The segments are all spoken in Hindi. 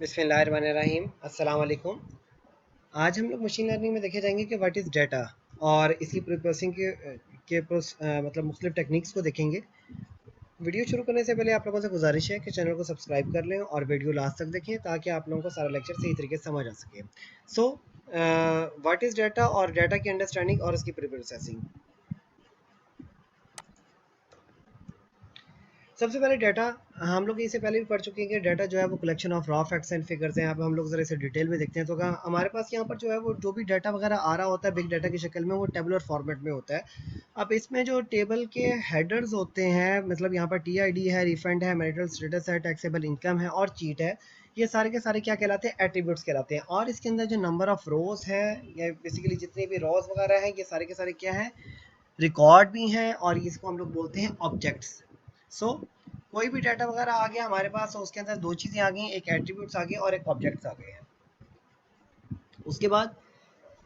बिस्मिल्लाहिर्रहमानिर्रहीम अस्सलाम वालेकुम। आज हम लोग मशीन लर्निंग में देखे जाएंगे कि व्हाट इज़ डाटा और इसकी प्रोसेसिंग मतलब मुख्तलिफ टेक्निक्स को देखेंगे। वीडियो शुरू करने से पहले आप लोगों से गुजारिश है कि चैनल को सब्सक्राइब कर लें और वीडियो लास्ट तक देखें ताकि आप लोगों को सारा लेक्चर सही तरीके से समझ आ सके। सो व्हाट इज़ डाटा और डाटा की अंडरस्टैंडिंग और इसकी प्रोसेसिंग। सबसे पहले डाटा, हम लोग इससे पहले भी पढ़ चुके हैं कि डाटा जो है वो collection of raw facts and figures हैं। अब हम लोग ज़रा इसे डिटेल में देखते हैं तो हमारे पास यहाँ पर जो है वो जो भी डाटा वगैरह आ रहा होता है बिग डाटा की शक्ल में वो टेबुलर फॉर्मेट में होता है। अब इसमें जो टेबल के हेडर्स होते हैं, मतलब यहाँ पर टीआईडी है, रिफंड है, मैरिटल स्टेटस है, टैक्सेबल इनकम है और चीट है, ये सारे के सारे क्या कहलाते हैं? एट्रीब्यूट्स कहलाते हैं। और इसके अंदर जो नंबर ऑफ रोज है या बेसिकली जितने भी रोज वगैरह हैं ये सारे के सारे क्या है? रिकॉर्ड भी हैं और इसको हम लोग बोलते हैं ऑब्जेक्ट्स। सो कोई भी डाटा वगैरह आ गया हमारे पास तो उसके अंदर दो चीज़ें आ गई, एक एट्रीब्यूट्स आ गए और एक ऑब्जेक्ट्स आ गए हैं। उसके बाद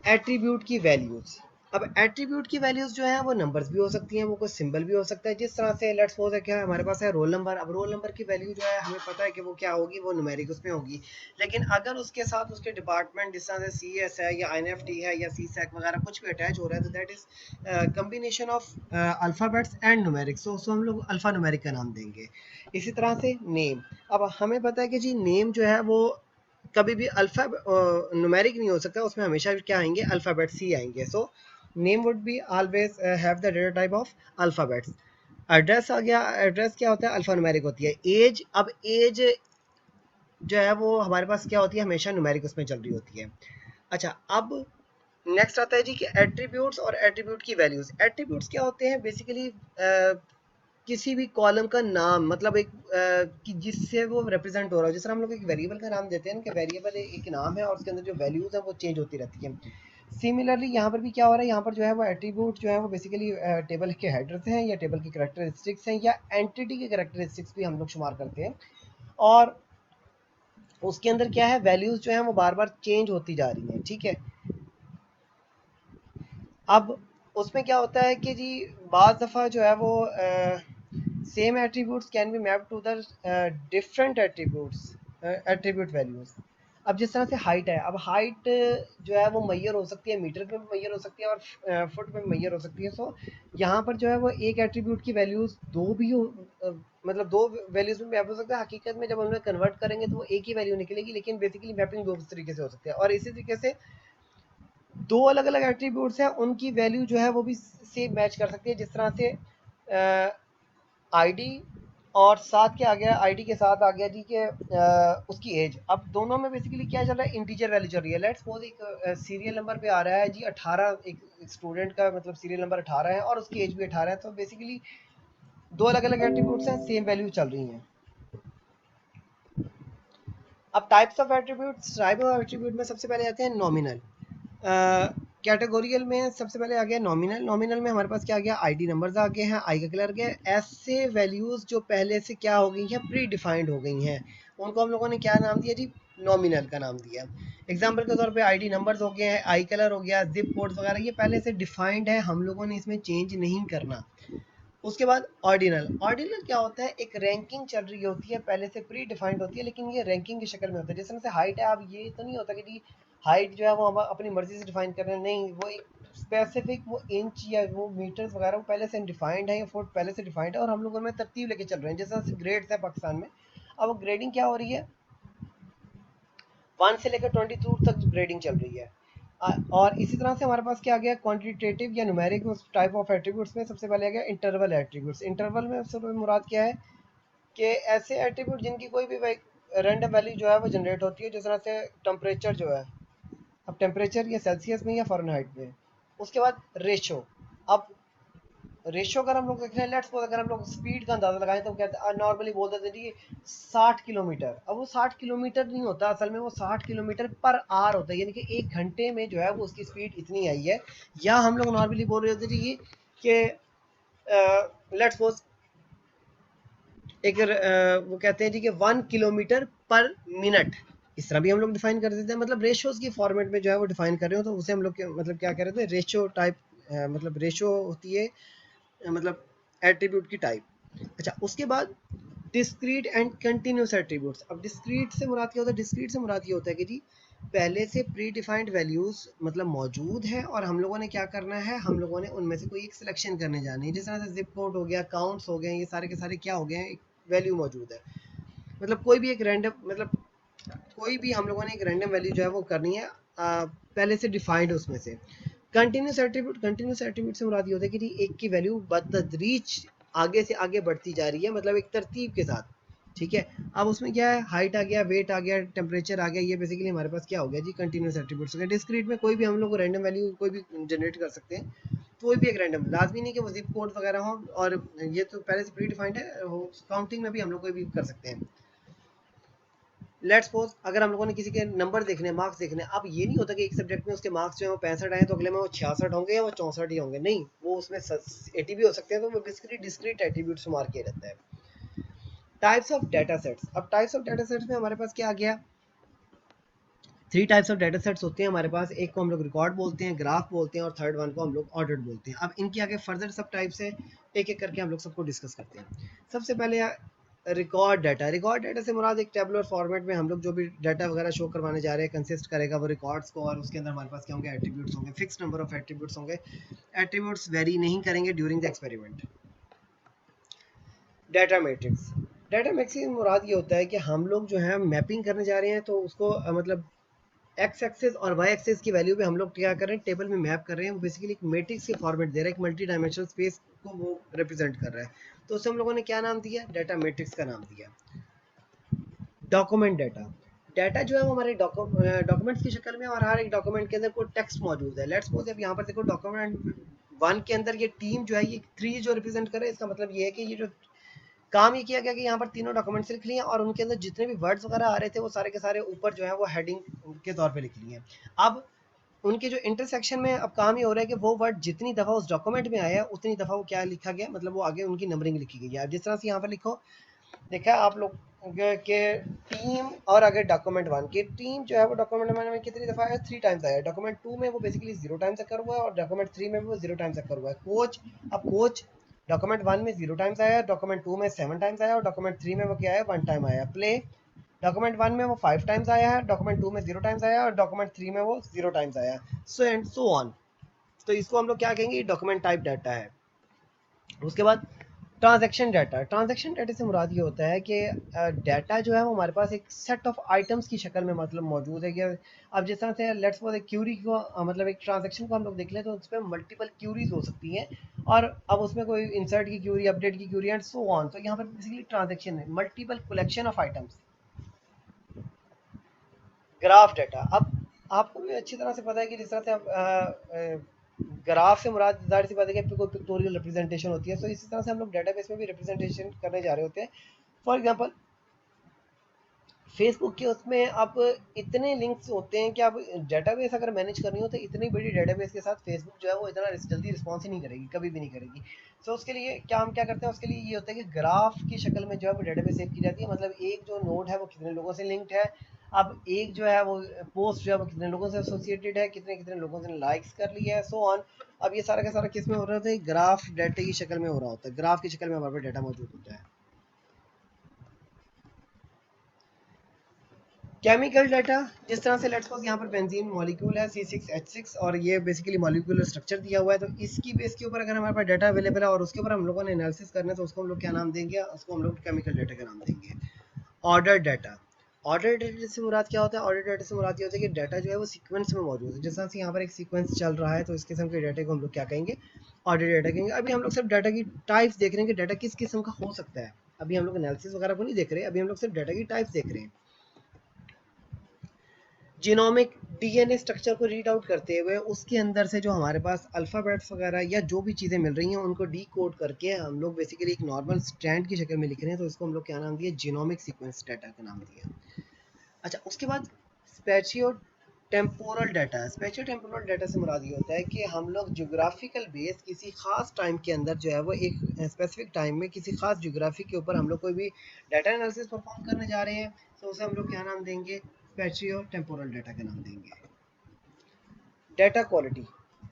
एट्रीब्यूट की वैल्यूज। अब एट्रीब्यूट की वैल्यूज जो है वो नंबर्स भी हो सकती हैं, वो कोई सिंबल भी हो सकता है। जिस तरह से लेट्स सपोज है क्या हमारे पास है रोल नंबर। अब रोल नंबर की वैल्यू जो है हमें पता है कि वो क्या होगी, वो न्यूमेरिक उसमें होगी। लेकिन अगर उसके साथ उसके डिपार्टमेंट जिस तरह से सी एस है या एनएफटी है या सी सैक वगैरह कुछ भी अटैच हो रहा है तो that is combination of alphabets and numeric, so उसको हम लोग अल्फ़ा न्यूमेरिक का नाम देंगे। इसी तरह से नेम। अब हमें पता है कि जी नेम जो है वो कभी भी अल्फा न्यूमेरिक नहीं हो सकता, उसमें हमेशा क्या आएंगे? अल्फ़ाबेट सी आएंगे। So name would be always have the data type of alphabets. Address आ गया। एड्रेस क्या होता है? अल्फ़ा न्यूमेरिक होती है। एज, अब एज जो है वो हमारे पास क्या होती है? हमेशा न्यूमेरिक उसमें चल रही होती है। अच्छा, अब नेक्स्ट आता है जी कि एट्रीब्यूट्स और एट्रीब्यूट की वैल्यूज। एट्रीब्यूट्स क्या होते हैं? बेसिकली किसी भी कॉलम का नाम, मतलब एक कि जिससे वो रिप्रेजेंट हो रहा है। जिस तरह हम लोग एक वेरिएबल का नाम देते हैं कि वेरिएबल एक नाम है और उसके अंदर जो वैल्यूज हैं वो चेंज होती रहती हैं। सिमिलरली यहाँ पर भी क्या हो रहा है? यहाँ पर जो है वो एट्रीब्यूट जो है वो बेसिकली टेबल के हेडर्स हैं या टेबल की करेक्टरिस्टिक्स हैं या एंटिटी के करेक्टरिस्टिक्स भी हम लोग शुमार करते हैं। और उसके अंदर क्या है? वैल्यूज जो है वो बार बार चेंज होती जा रही हैं। ठीक है। अब उसमें क्या होता है कि जी बाज़ दफ़ा जो है वो same attributes can be map to the different attribute values. अब जिस तरह से हाइट है, अब हाइट जो है वो मैयर हो सकती है, मीटर में मैयर हो सकती है और फुट में मैयर हो सकती है। सो यहाँ पर जो है वो एक एट्रीब्यूट की वैल्यूज दो भी हो, मतलब दो वैल्यूज में मैप हो सकता है। हकीकत में जब हम लोग कन्वर्ट करेंगे तो वो एक ही वैल्यू निकलेगी, लेकिन बेसिकली मैपिंग दो तरीके से हो सकती है। और इसी तरीके से दो अलग अलग एट्रीब्यूट्स हैं, उनकी वैल्यू जो है वो भी सेम मैच कर सकती है। जिस तरह से आईडी और साथ क्या आ गया? आईडी के साथ आ गया जी के उसकी एज। अब दोनों में बेसिकली क्या चल रहा है? इंटीजर वैल्यू चल रही है। लेट्स सपोज एक सीरियल नंबर पे आ रहा है जी 18, एक स्टूडेंट का मतलब सीरियल नंबर 18 है और उसकी एज भी 18 है। तो बेसिकली दो अलग अलग एट्रीब्यूट्स हैं, सेम वैल्यू चल रही हैं। अब types of attributes. Type of attribute में सबसे पहले आते हैं नॉमिनल। कैटेगोरियल में सबसे पहले आ गया नॉमिनल। नॉमिनल में हमारे पास क्या आ गया? आईडी नंबर्स आ गए हैं, आई का कलर गया। ऐसे वैल्यूज जो पहले से क्या हो गई हैं? प्री डिफाइंड हो गई हैं, उनको हम लोगों ने क्या नाम दिया जी? नॉमिनल का नाम दिया। एग्जाम्पल के तौर पे आईडी नंबर्स हो गए हैं, आई कलर हो गया, जिप कोड्स वगैरह, ये पहले से डिफाइंड है, हम लोगों ने इसमें चेंज नहीं करना। उसके बाद ऑर्डिनल। ऑर्डिनल क्या होता है? एक रैंकिंग चल रही होती है, पहले से प्री डिफाइंड होती है, लेकिन ये रैंकिंग की शक्ल में होता है। जिस तरह से हाइट है, अब ये तो नहीं होता कि जी हाइट जो है वो हम अपनी मर्जी से डिफाइन कर रहे हैं, नहीं, वो एक स्पेसिफिक वो इंच या वो मीटर्स वगैरह वो पहले से डिफाइंड है या फुट पहले से डिफाइंड है और हम लोग उनमें तरतीब लेके चल रहे हैं। जैसे ग्रेड्स है पाकिस्तान में, अब ग्रेडिंग क्या हो रही है? 1 से लेकर 22 तक ग्रेडिंग चल रही है। और इसी तरह से हमारे पास क्या आ गया? क्वांटिटेटिव या न्यूमेरिक टाइप ऑफ एट्रीब्यूट्स में सबसे पहले आ गया इंटरवल एट्रीब्यूट्स। इंटरवल में सबसे मुराद क्या है? कि ऐसे एट्रीब्यूट जिनकी कोई भी रैंडम वैल्यू जो है वो जनरेट होती है। जिस तरह से टेम्परेचर जो है, अब टेम्परेचर या सेल्सियस में या फ़ारेनहाइट में। उसके बाद रेशो। अब रेशो अगर हम लोग देख रहे हैं, लेट्स सपोज अगर हम लोग स्पीड का अंदाजा लगाएं तो कहते हैं नॉर्मली बोल देते हैं जी 60 किलोमीटर। अब वो 60 किलोमीटर नहीं होता, असल में वो 60 किलोमीटर पर आवर होता है, यानी कि एक घंटे में जो है वो उसकी स्पीड इतनी आई है। या हम लोग नॉर्मली बोल रहे होते हैं जी कि लेट्स सपोज एक वो कहते हैं जी कि 1 किलोमीटर पर मिनट। इस तरह भी हम लोग डिफाइन कर देते हैं, मतलब रेशियोज की फॉर्मेट में जो है वो डिफाइन कर रहे हो तो उसे हम लोग मतलब क्या कह रहे थे? रेशियो टाइप, मतलब रेशियो होती है मतलब एट्रीब्यूट की टाइप। अच्छा, उसके बाद डिस्क्रीट एंड कंटिन्यूस एट्रीब्यूट्स। अब डिस्क्रीट से मुराद क्या होता है? डिस्क्रीट से मुराद ये होता है कि जी पहले से प्री डिफाइंड वैल्यूज मतलब मौजूद है और हम लोगों ने क्या करना है, हम लोगों ने उनमें से कोई एक सिलेक्शन करने जानी है। जिस तरह से जिप कोड हो गया, काउंट्स हो गए, ये सारे के सारे क्या हो गए हैं, वैल्यू मौजूद है। मतलब कोई भी एक रैंडम मतलब कोई भी हम लोगों ने एक रैंडम वैल्यू जो है वो करनी है पहले से डिफाइंड उसमें से। कंटिन्यूस एट्रीब्यूट से मुराद ये होता है कि जी एक की वैल्यू बतदरीज आगे से आगे बढ़ती जा रही है, मतलब एक तरतीब के साथ। ठीक है, अब उसमें क्या है, हाइट आ गया, वेट आ गया, टेम्परेचर आ गया, ये बेसिकली हमारे पास क्या हो गया जी, कंटिन्यूस एट्रीब्यूट्स हो गए। डिस्क्रीट में कोई भी हम लोग रैंडम वैल्यू कोई भी जनरेट कर सकते हैं, कोई भी एक रैंडम, लाजमी नहीं कि वो जिप कोड वगैरह हो, और ये तो पहले से प्री डिफाइंड है, काउंटिंग में भी हम लोग कोई भी कर सकते हैं। लेट्स सपोज अगर हम लोगों ने किसी के नंबर देखने, मार्क्स देखने, अब ये नहीं होता कि एक सब्जेक्ट में उसके मार्क्स जो है वो 65 आए तो अगले में वो 66 होंगे या वो 64 ही होंगे, नहीं, वो उसमें 80 भी हो सकते हैं, तो वो बेसिकली डिस्क्रीट एट्रीब्यूट मार के रहता है। Types of data sets. अब टाइप्स ऑफ डाटा सेट्स में हमारे पास क्या आ गया, 3 टाइप्स ऑफ डाटा सेट्स होते हैं हमारे पास। एक को हम लोग रिकॉर्ड बोलते हैं, ग्राफ बोलते हैं, और थर्ड वन को हम लोग ऑर्डर्ड बोलते हैं। अब इनके आगे फर्दर सब टाइप्स है, एक एक करके हम लोग सबको डिस्कस करते हैं। सबसे पहले रिकॉर्ड डाटा। रिकॉर्ड डाटा से मुराद एक टेबुलर फॉर्मेट में हम लोग जो भी डाटा वगैरह शो करवाने जा रहे हैं कंसिस्ट करेगा वो रिकॉर्ड्स को, और उसके अंदर हमारे पास क्या होंगे, एट्रीब्यूट्स होंगे, फिक्स नंबर ऑफ एट्रीब्यूट्स होंगे, एट्रीब्यूट्स वेरी नहीं करेंगे during the experiment. Data matrix. Data matrix से मुराद ये होता है कि हम लोग जो है मैपिंग करने जा रहे हैं, तो उसको मतलब एक्स एक्सेस और वाई एक्सेस की वैल्यू पे हम लोग क्या कर रहे हैं, टेबल में मैप कर रहे हैं। वो बेसिकली एक मैट्रिक्स के फॉर्मेट दे रहा है, एक मल्टी डायमेंशनल स्पेस को वो रिप्रेजेंट कर रहा है, तो उसे हम लोगों ने क्या नाम दिया, डाटा मैट्रिक्स का नाम दिया। Document data. डाटा जो है वो हमारे डॉक्यूमेंट्स की शक्ल में, और हर एक डॉक्यूमेंट के अंदर कोई टेक्स्ट मौजूद है। लेट्स सपोज अब यहाँ पर देखो डॉक्यूमेंट 1 के अंदर ये टीम जो है, ये 3 जो रिप्रेजेंट करे, इसका मतलब ये है कि ये जो काम ये किया गया कि यहाँ पर तीनों डॉक्यूमेंट्स लिख लिए, और उनके अंदर जितने भी वर्ड्स वगैरह आ रहे थे वो सारे के सारे ऊपर जो है वो हेडिंग के तौर पे लिख लिए। अब उनके जो इंटरसेक्शन में अब काम ये हो रहा है कि वो वर्ड जितनी दफ़ा उस डॉक्यूमेंट में आया उतनी दफ़ा वो क्या लिखा गया, मतलब वो आगे उनकी नंबरिंग लिखी गई है। जिस तरह से यहाँ पर लिखो, देखा आप लोग के टीम, और अगर डॉक्यूमेंट 1 की टीम जो है वो डॉक्यूमेंट 1 में कितनी दफ़ा आया, 3 टाइम्स आया। डॉक्यूमेंट 2 में वो बेसिकली 0 टाइम्स अकर हुआ है, और डॉक्यूमेंट 3 में वो 0 टाइम्स अकर हुआ है। कोच, अब कोच डॉक्यूमेंट 1 में 0 टाइम्स आया, डॉक्यूमेंट 2 में 7 टाइम्स आया, और डॉक्यूमेंट 3 में वो क्या है, 1 टाइम आया। प्ले डॉक्यूमेंट 1 में वो 5 टाइम्स आया है, डॉक्यूमेंट 2 में 0 टाइम्स आया, और डॉक्यूमेंट 3 में वो 0 टाइम्स आया, सो एंड सो ऑन। तो इसको हम लोग क्या कहेंगे, डॉक्यूमेंट टाइप डाटा है। उसके बाद ट्रांजैक्शन डाटा। ट्रांजैक्शन डाटा से मुराद ये होता है कि डाटा जो है वो हमारे पास एक सेट ऑफ आइटम्स की शक्ल में मतलब मौजूद है। कि अब जिस तरह से लेट्स सपोज एक क्यूरी को मतलब एक ट्रांजैक्शन को हम लोग देख लें, तो उसमें मल्टीपल क्यूरीज हो सकती हैं, और अब उसमें कोई इंसर्ट की क्यूरी, अपडेट की क्यूरी, एंड सो ऑन। तो यहाँ पर बेसिकली ट्रांजैक्शन है, multiple collection of items. Graph data. अब आपको भी अच्छी तरह से पता है कि जिस तरह से आप ग्राफ से मुराद ज़ाहिर सी बात है कि कोई पिक्टोरियल रिप्रेजेंटेशन होती है, तो इसी तरह से हम लोग डेटाबेस में भी रिप्रेजेंटेशन करने जा रहे होते हैं। फॉर एग्जांपल फेसबुक के उसमें अब इतने लिंक्स होते हैं कि अब डेटाबेस अगर मैनेज करनी हो, तो इतनी बड़ी डेटाबेस के साथ फेसबुक जो है वो इतना जल्दी रिस्पॉन्स ही नहीं करेगी, कभी भी नहीं करेगी। सो उसके लिए क्या हम क्या करते हैं, उसके लिए ये होता है कि ग्राफ की शक्ल में जो है वो डेटाबेस सेव की जाती है। मतलब एक जो नोड है वो कितने लोगों से लिंक्ड है, अब एक जो है वो पोस्ट जो है वो कितने लोगों से एसोसिएटेड है, कितने कितने लोगों ने लाइक्स कर लिया है, सो ऑन। अब ये सारा का सारा किस में हो रहा होता है, ग्राफ डाटा की शक्ल में हो रहा होता है, ग्राफ की शक्ल में हमारे पास डाटा मौजूद होता है। Chemical data. जिस तरह से लेट्स सपोज यहाँ पर बेंजीन मॉलिक्यूल है C6H6, और ये बेसिकली मॉलिक्यूलर स्ट्रक्चर दिया हुआ है, तो इसकी बेस के ऊपर अगर हमारे पास डाटा अवेलेबल है और उसके ऊपर हम लोगों ने एनालिसिस करना है, तो उसको हम लोग क्या नाम देंगे, उसको हम लोग केमिकल डाटा का नाम देंगे। Order data. ऑर्डर डाटा से मुराद क्या होता है, ऑर्डर डाटा से मुराद ये होता है कि डाटा जो है वो सीक्वेंस में मौजूद है। जिस तरह से यहाँ पर एक सीक्वेंस चल रहा है, तो इस किस्म के डाटा को हम लोग क्या कहेंगे, ऑर्डर डाटा कहेंगे। अभी हम लोग सिर्फ डाटा की टाइप्स देख रहे हैं कि डाटा किस किस्म का हो सकता है, अभी हम लोग एनालिसिस वगैरह को नहीं देख रहे, अभी हम लोग सिर्फ डाटा की टाइप्स देख रहे हैं। जीनोमिक, डीएनए स्ट्रक्चर को रीड आउट करते हुए उसके अंदर से जो हमारे पास अल्फ़ाबेट्स वगैरह या जो भी चीज़ें मिल रही हैं उनको डी कोड करके हम लोग बेसिकली एक नॉर्मल स्ट्रैंड की शक्ल में लिख रहे हैं, तो इसको हम लोग क्या नाम दिया, जीनोमिक सीक्वेंस डाटा का नाम दिया। अच्छा, उसके बाद स्पेशियो टेम्पोरल डाटा। स्पेशियो टेम्पोरल डाटा से मुराद ये होता है कि हम लोग जोग्राफिकल बेस किसी खास टाइम के अंदर जो है वो एक स्पेसिफिक टाइम में किसी खास जोग्राफी के ऊपर हम लोग कोई भी डाटा एनालिसिस परफॉर्म करने जा रहे हैं, तो उसे हम लोग क्या नाम देंगे, स्पेशियो टेम्पोरल डाटा का नाम देंगे। Data quality.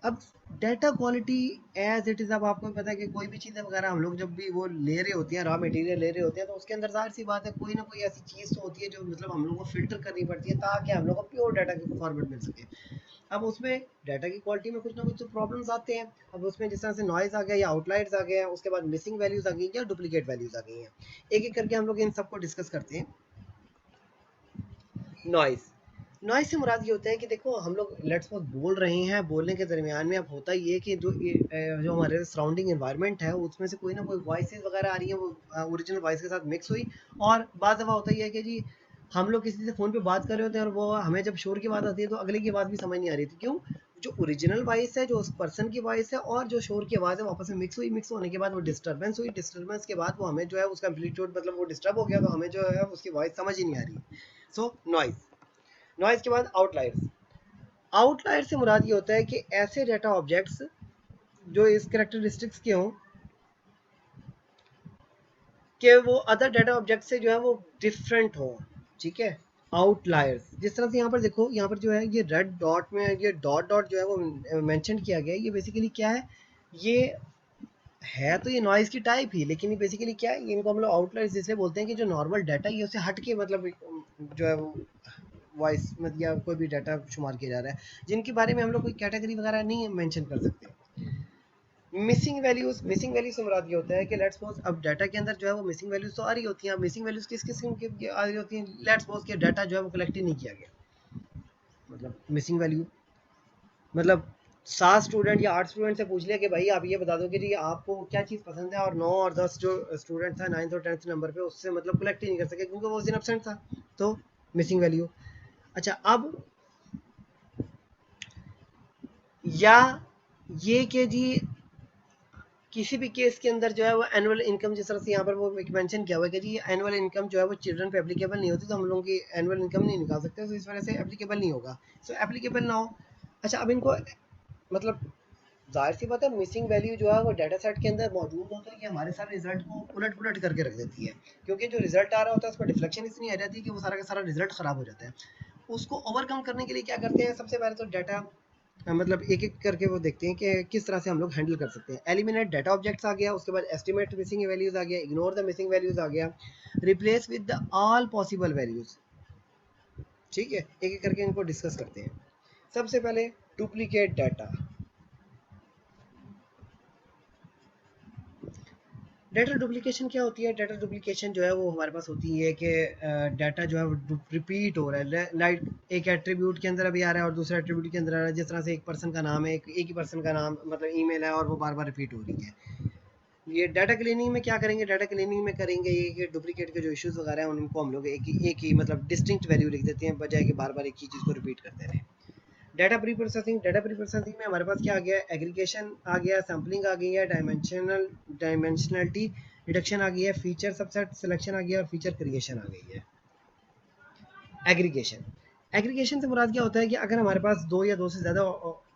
अब data quality as it is, अब आपको पता है कि कोई भी चीज़ें वगैरह हम लोग जब भी वो ले रहे होते हैं, रॉ मटेरियल ले रहे होते हैं, तो उसके अंदर ज़ाहिर सी बात है कोई ना कोई ऐसी चीज़ तो होती है जो मतलब हम लोग को फ़िल्टर करनी पड़ती है ताकि हम लोग को प्योर डाटा की फॉर्मेट मिल सके। अब उसमें डाटा की क्वालिटी में कुछ ना कुछ तो प्रॉब्लम्स आते हैं। अब उसमें जिस तरह से नॉइज़ आ गया या आउटलायर्स आ गए हैं, उसके बाद मिसिंग वैल्यूज़ आ गई या डुप्लीकेट वैल्यूज़ आ गई हैं। एक-एक करके हम लोग इन सबको डिस्कस करते हैं। नॉइज़, नॉइज़ से मुराद ये होता है कि देखो हम लोग लेट्स सपोज़ बोल रहे हैं, बोलने के दरमियान में अब होता ये है कि जो हमारे सराउंडिंग एनवायरनमेंट है उसमें से कोई ना कोई वॉइसेस वगैरह आ रही हैं, वो ओरिजिनल वॉइस के साथ मिक्स हुई। और बाज़ दफ़ा होता ये है कि जी हम लोग किसी से फ़ोन पे बात कर रहे होते हैं और वो हमें जब शोर की बात आती है तो अगले की आवाज़ भी समझ नहीं आ रही थी। क्यों? जो ओरिजिनल वॉइस है, जो उस पर्सन की वॉइस है और जो शोर की आवाज़ है वो आपस में मिक्स हुई, मिक्स होने के बाद वो डिस्टर्बेंस हुई, डिस्टर्बेंस के बाद वो हमें जो है उसका एम्पलीट्यूड मतलब वो डिस्टर्ब हो गया, तो हमें जो है उसकी वॉइस समझ ही नहीं आ रही। सो नॉइज़, नॉइज़ के बाद आउटलायर्स। आउटलायर से मुराद ये होता है कि ऐसे डाटा ऑब्जेक्ट्स जो इस कैरेक्टरिस्टिक्स के हों कि वो अदर डाटा ऑब्जेक्ट से जो है वो डिफरेंट हो। ठीक है, आउटलायर्स जिस तरह से यहाँ पर देखो, यहाँ पर जो है ये रेड डॉट में ये डॉट डॉट जो है वो मेंशन किया गया है। ये बेसिकली क्या है, ये है तो ये नॉइज़ की टाइप ही, लेकिन ये बेसिकली क्या है, इनको हम लोग आउटलायर्स इसलिए बोलते हैं कि जो नॉर्मल डाटा है उससे हट के मतलब जो है वो वॉइस मतलब या कोई भी डाटा शुमार किया जा रहा है, जिनके बारे में हम लोग कोई कैटेगरी वगैरह नहीं मेंशन कर सकते। मिसिंग वैल्यूज, मिसिंग वैल्यूज से मुराद ये होता है कि लेट्स सपोज अब डाटा के अंदर जो है वो मिसिंग वैल्यूज तो आ रही होती हैं। मिसिंग वैल्यूज किस किस्म की आ रही होती हैं? लेट्स सपोज कि डाटा जो है वो कलेक्ट ही नहीं किया गया, मतलब मिसिंग वैल्यू। मतलब 7 स्टूडेंट या 8 स्टूडेंट से पूछ लिया कि भाई आप ये बता दो कि जी आपको क्या चीज़ पसंद है, और 9 और 10 जो स्टूडेंट था 9th और 10th नंबर पे उससे मतलब कलेक्ट ही नहीं कर सके क्योंकि वो उस दिन एब्सेंट था, तो मिसिंग वैल्यू। अच्छा, अब या ये कि जी किसी भी केस के अंदर जो है वो एनुअल इनकम, जिस तरह से यहाँ पर वो मेंशन किया हुआ है कि जी एनुअल इनकम जो है वो चिल्ड्रन पे एप्लीकेबल नहीं होती, तो हम लोगों की एनुअल इनकम नहीं निकाल सकते, तो इस वजह से एप्लीकेबल नहीं होगा। सो एप्लीकेबल ना हो। अच्छा, अब इनको मतलब जाहिर सी बात है मिसिंग वैल्यू जो है वो डाटा सेट के अंदर मौजूद हो तो ये हमारे सारे रिजल्ट को उलट पुलट करके रख देती है, क्योंकि जो रिजल्ट आ रहा होता है उस पर डिफ्लेक्शन इतनी आ जाती है कि वो सारा का सारा रिजल्ट खराब हो जाता है। उसको ओवरकम करने के लिए क्या करते हैं, सबसे पहले तो डाटा मतलब एक एक करके वो देखते हैं कि किस तरह से हम लोग हैंडल कर सकते हैं। एलिमिनेट डाटा ऑब्जेक्ट्स आ गया, उसके बाद एस्टिमेट मिसिंग वैल्यूज आ गया, इग्नोर द मिसिंग वैल्यूज आ गया, replace with the all possible values. ठीक है, एक एक करके इनको डिस्कस करते हैं। सबसे पहले डुप्लीकेट डाटा। डाटा डुप्लीकेशन क्या होती है? डाटा डुप्लीकेशन जो है वो हमारे पास होती है कि डाटा जो है वो रिपीट हो रहा है, लाइक एक एट्रीब्यूट के अंदर अभी आ रहा है और दूसरे एट्रीब्यूट के अंदर आ रहा है। जिस तरह से एक पर्सन का नाम है, एक ही पर्सन का नाम मतलब ईमेल है और वो बार बार रिपीट हो रही है। ये डाटा क्लीनिंग में क्या करेंगे, डाटा क्लीनिंग में करेंगे ये कि डुप्लीकेट के जो इश्यूज वगैरह हैं उनको हम लोग एक ही मतलब डिस्टिंक्ट वैल्यू लिख देते हैं, बजाय कि बार बार एक ही चीज़ को रिपीट करते रहें। Data pre processing, data pre processing में हमारे पास क्या आ गया है, एग्रीगेशन आ गया, सैम्पलिंग आ गई है, डायमेंशनलिटी रिडक्शन आ गई है, फीचर सबसेट सिलेक्शन आ गया और फीचर क्रिएशन आ गई है। एग्रीगेशन, एग्रीगेशन से मुराद क्या होता है कि अगर हमारे पास दो या दो से ज़्यादा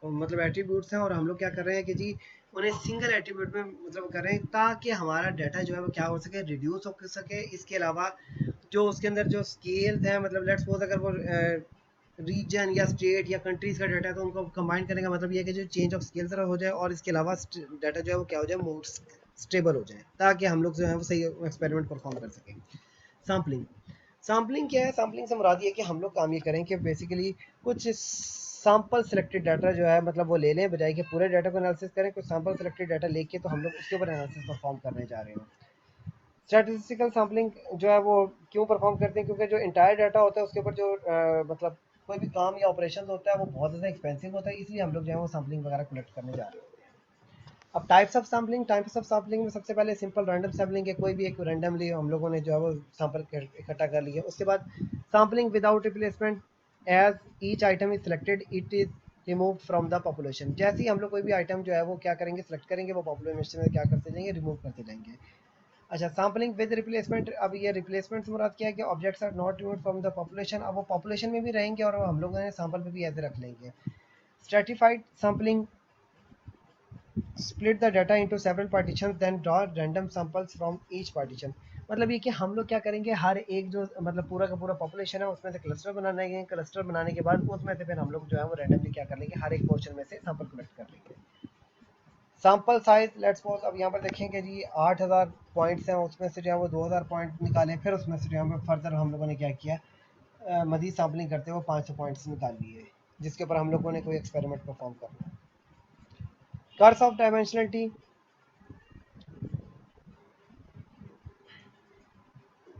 मतलब एट्रीब्यूट्स हैं और हम लोग क्या कर रहे हैं कि जी उन्हें सिंगल एट्रीब्यूट में मतलब कर रहे हैं ताकि हमारा डाटा जो है वो क्या हो सके, रिड्यूस हो सके। इसके अलावा जो उसके अंदर जो स्केल्स हैं, मतलब लेट्स सपोज अगर वो रीजन या स्टेट या कंट्रीज का डाटा है तो उनको कंबाइन करने का मतलब ये है कि जो चेंज ऑफ स्केल्स हो जाए और इसके अलावा डाटा जो है वो क्या हो जाए, मोर स्टेबल हो जाए, ताकि हम लोग जो है वो सही एक्सपेरिमेंट परफॉर्म कर सकें। सैम्पलिंग, सैम्पलिंग क्या है? सैम्पलिंग से मुराद ये है कि हम लोग काम ये करें कि बेसिकली कुछ सैम्पल सिलेक्टेड डाटा जो है मतलब वो ले लें, बजाय कि पूरे डाटा को एनालिसिस करें। कुछ सैम्पल सिलेक्टेड डाटा लेके तो हम लोग उसके ऊपर एनालिसिस परफॉर्म करने जा रहे हैं। स्टैटिस्टिकल सैम्पलिंग जो है वो क्यों परफॉर्म करते हैं? क्योंकि जो इंटायर डाटा होता है उसके ऊपर जो मतलब कोई भी काम या ऑपरेशन होता है वो बहुत ज़्यादा एक्सपेंसिव होता है, इसलिए हम लोग जो है वो सैम्पलिंग वगैरह कलेक्ट करने जा रहे हैं। अब types of sampling, types of sampling में सबसे पहले सिंपल रैंडम सैम्पलिंग है, कोई भी एक रैंडमली हम लोगों ने जो है वो सैंपल इकट्ठा कर लिया। उसके बाद sampling without replacement, as each item is selected it is remove from the population. जैसे ही हम लोग कोई भी आइटम जो है वो क्या करेंगे, सिलेक्ट करेंगे, वो पॉपुलेशन में क्या करते जाएंगे, रिमूव करते जाएंगे। अच्छा, सैम्पलिंग विद रिप्लेसमेंट, अब ये रिप्लेसमेंट से मुराद क्या है कि objects are not removed from the population, अब वो पॉपुलेशन में भी रहेंगे और हम लोग सैंपल पे भी ऐसे रख लेंगे। Stratified sampling, split the data into several partitions then draw random samples from each partition। मतलब ये कि हम लोग क्या करेंगे, हर एक जो मतलब पूरा का पूरा पॉपुलेशन है उसमें से क्लस्टर बनाने के, क्लस्टर बनाने के बाद उसमें से फिर हम लोग जो है वो रैंडमली क्या कर लेंगे, हर एक पोर्शन में से सैंपल कलेक्ट कर लेंगे। सैंपल साइज लेट्स सपोज अब यहाँ पर देखेंगे जी 8000 पॉइंट्स हैं, उसमें से जो है वो 2000 पॉइंट निकाले, फिर उसमें से जो है फर्दर हम लोगों ने क्या किया, मजीद सैम्पलिंग करते हुए 500 पॉइंट्स निकाल लिए, जिसके ऊपर हम लोगों ने कोई एक्सपेरिमेंट परफॉर्म करना है। कर्स ऑफ डायमेंशनलिटी,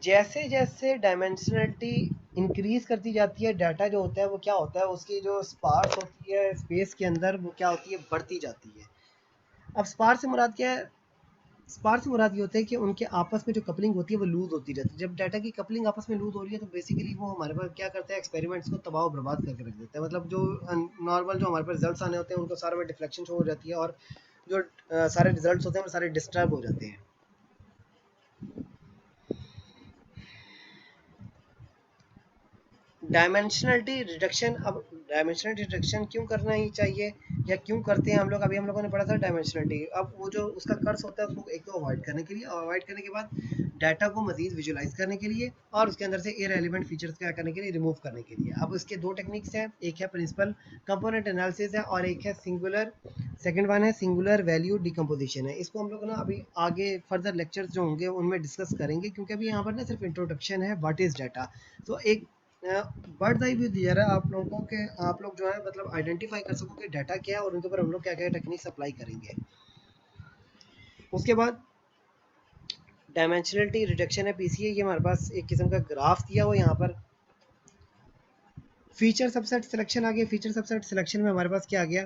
जैसे जैसे डायमेंशनलिटी इंक्रीज करती जाती है, डाटा जो होता है वो क्या होता है, उसकी जो स्पार्स होती है स्पेस के अंदर वो क्या होती है, बढ़ती जाती है। अब स्पार्स से मुराद क्या है, स्पार्स से मुराद ये होता है कि उनके आपस में जो कपलिंग होती है वो लूज होती रहती है। जब डाटा की कपलिंग आपस में लूज हो रही है तो बेसिकली वो हमारे पास क्या करता है, एक्सपेरिमेंट्स को तबाह बर्बाद करके रख देता है। मतलब जो नॉर्मल जो हमारे पास रिजल्ट्स आने होते हैं उनको सारे में डिफ्लेक्शन शो हो जाती है, और जो सारे रिजल्ट्स होते हैं वो सारे डिस्टर्ब हो जाते हैं। डायमेंशनलिटी रिडक्शन, अब डायमेंशनलिटी रिडक्शन क्यों करना ही चाहिए या क्यों करते हैं हम लोग, अभी हम लोगों ने पढ़ा था डायमेंशनलिटी। अब वो जो उसका कर्स होता है उसको एक तो अवॉइड करने के लिए, अवॉइड करने के बाद डाटा को मजीद विजुलाइज करने के लिए, और उसके अंदर से इररिलेवेंट फीचर्स क्या करने के लिए, रिमूव करने के लिए। अब इसके दो टेक्निक्स हैं, एक है प्रिंसिपल कंपोनेंट एनालिसिस है और एक है सिंगुलर, सेकंड वन है सिंगुलर वैल्यू डिकम्पोजिशन है। इसको हम लोग ना अभी आगे फर्दर लेक्चर्स जो होंगे उनमें डिस्कस करेंगे, क्योंकि अभी यहाँ पर ना सिर्फ इंट्रोडक्शन है व्हाट इज डाटा। तो एक बर्ड आई व्यू दिया रहा है आप लोगों को कि आप लोग जो है मतलब आइडेंटिफाई कर सको कि डाटा क्या है और उनके ऊपर हम लोग क्या क्या टेक्निक्स अप्लाई करेंगे। उसके बाद डायमेंशनलिटी रिडक्शन है पीसीए, ये हमारे पास एक किस्म का ग्राफ दिया हुआ यहाँ पर। फीचर सबसेट सिलेक्शन आ गया। फीचर सबसेट सिलेक्शन में हमारे पास क्या आ गया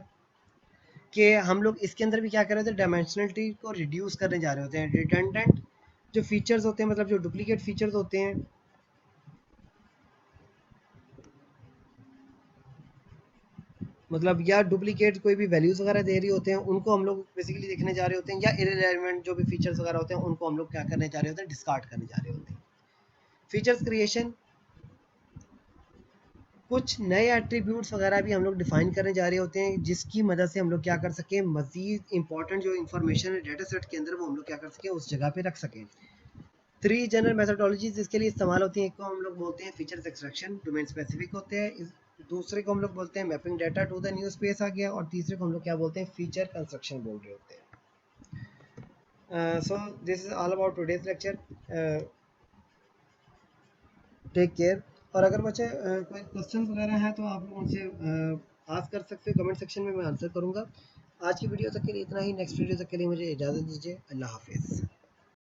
कि हम लोग इसके अंदर भी क्या कर रहे थे, डायमेंशनलिटी को रिड्यूस करने जा रहे होते हैं। रिडंडेंट जो फीचर्स होते हैं, मतलब जो डुप्लीकेट फीचर्स होते हैं, मतलब या डुप्लीकेट कोई भी वैल्यूज वगैरह दे रही होते हैं, उनको हम लोग बेसिकली देखने जा रहे होते हैं, या इररिलेवेंट जो भी फीचर्स वगैरह होते हैं उनको हम लोग क्या करने जा रहे होते हैं, डिस्कार्ड करने जा रहे होते हैं। फीचर्स क्रिएशन, कुछ नए एट्रीब्यूट्स वगैरह भी हम लोग डिफाइन करने जा रहे होते हैं, जिसकी मदद से हम लोग क्या कर सकें, मजीद इंपॉर्टेंट जो इन्फॉर्मेशन है डाटा सेट के अंदर वो हम लोग क्या कर सकें, उस जगह पे रख सकें। 3 जनरल मेथोडोलॉजीज इसके लिए इस्तेमाल होती हैं। एक को हम लोग बोलते हैं फीचर्स एक्सट्रैक्शन, डोमेन स्पेसिफिक होते हैं। दूसरे को हम लोग बोलते हैं mapping data to the new space आ गया, और तीसरे को हम लोग क्या बोलते हैं, फीचर कंस्ट्रक्शन बोल रहे होते हैं। So this is all about today's lecture. Take care. और अगर बच्चे कोई क्वेश्चन वगैरह हैं तो आप लोग उनसे आस्क कर सकते हो कमेंट सेक्शन में, मैं आंसर करूंगा। आज की वीडियो तक के लिए इतना ही। नेक्स्ट वीडियो तक के लिए मुझे इजाज़त दीजिए। अल्लाह हाफिज़।